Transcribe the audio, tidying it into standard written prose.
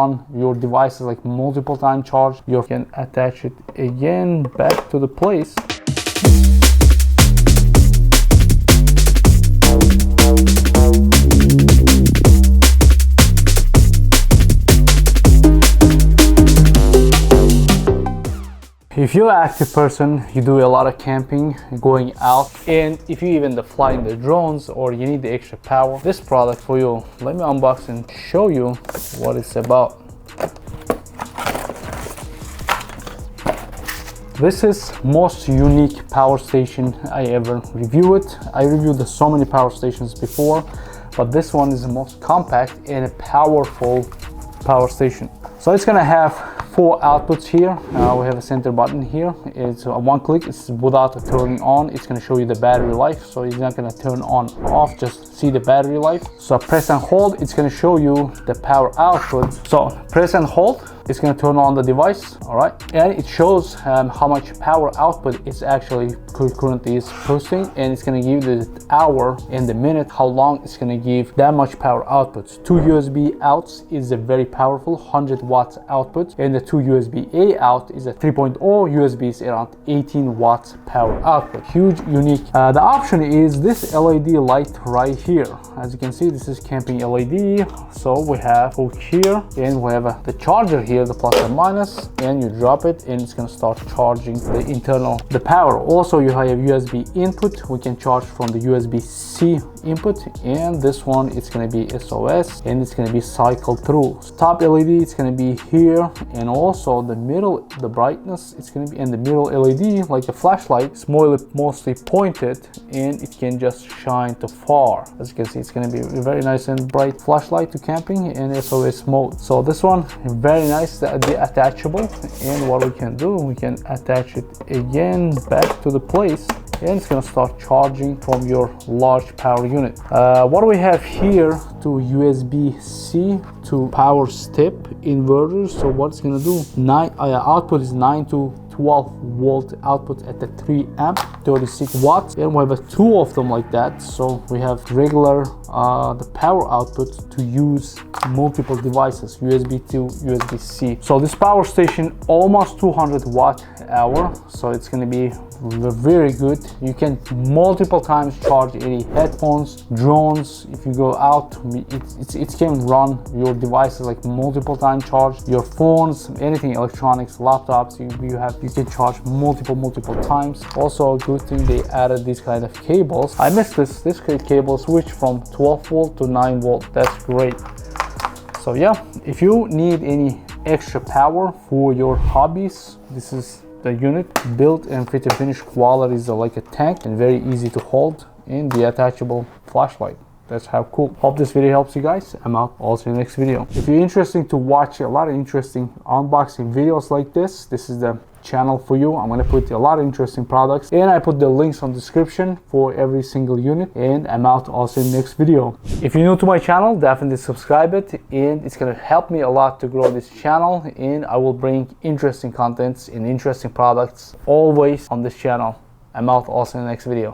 on your devices like multiple time charge. You can attach it again back to the place. If you're an active person, you do a lot of camping, going out, and if you even flying the drones or you need the extra power, this product for you. Let me unbox and show you what it's about. This is most unique power station I ever reviewed. I reviewed so many power stations before, but this one is the most compact and a powerful power station. So it's gonna have 4 outputs here. We have a center button here. It's one click. It's without turning on. It's going to show you the battery life, so it's not going to turn on off, just see the battery life. So press and hold, it's going to show you the power output. So press and hold, it's going to turn on the device. All right, and it shows how much power output it's actually currently is posting, and it's going to give the hour and the minute how long it's going to give that much power outputs. 2 USB outs is a very powerful 100 watts output, and the 2 USB-A out is a 3.0 USB is around 18 watts power output. Huge, unique. The option is this LED light right here. As you can see, this is camping LED. So we have hook here, and we have the charger here, the plus and minus, and you drop it and it's going to start charging the power. Also, you have USB input. We can charge from the USB-C input, and this one it's going to be SOS, and it's going to be cycle through. Top LED, it's going to be here, and also the middle, the brightness, it's going to be in the middle LED like a flashlight. It's mostly pointed, and it can just shine to far. As you can see, it's going to be a very nice and bright flashlight to camping in SOS mode. So this one very nice, the attachable, and what we can do, we can attach it again back to the place, and it's going to start charging from your large power unit. What do we have here? To USB-C to power step inverters. So what it's going to do, output is 9 to 12 volt output at the 3 amp, 36 watts, and we have 2 of them like that. So we have regular the power output to use multiple devices, USB to USB-C. So this power station almost 200 watt hour, so it's going to be very good. You can multiple times charge any headphones, drones. If you go out, it can run your devices like multiple time charge, your phones, anything electronics, laptops. You can charge multiple times. Also a good thing, they added these kind of cables. I missed this cable switch from 12 volt to 9 volt. That's great. So yeah, if you need any extra power for your hobbies, this is the unit. Built and fit and finish quality is like a tank and very easy to hold, in the attachable flashlight. That's how cool. Hope this video helps you guys. I'm out. Also in the next video. If you're interested to watch a lot of interesting unboxing videos like this is the channel for you. I'm going to put a lot of interesting products, and I put the links on the description for every single unit, and I'm out also in the next video. If you're new to my channel, definitely subscribe it, and it's going to help me a lot to grow this channel, and I will bring interesting contents and interesting products always on this channel. I'm out also in the next video.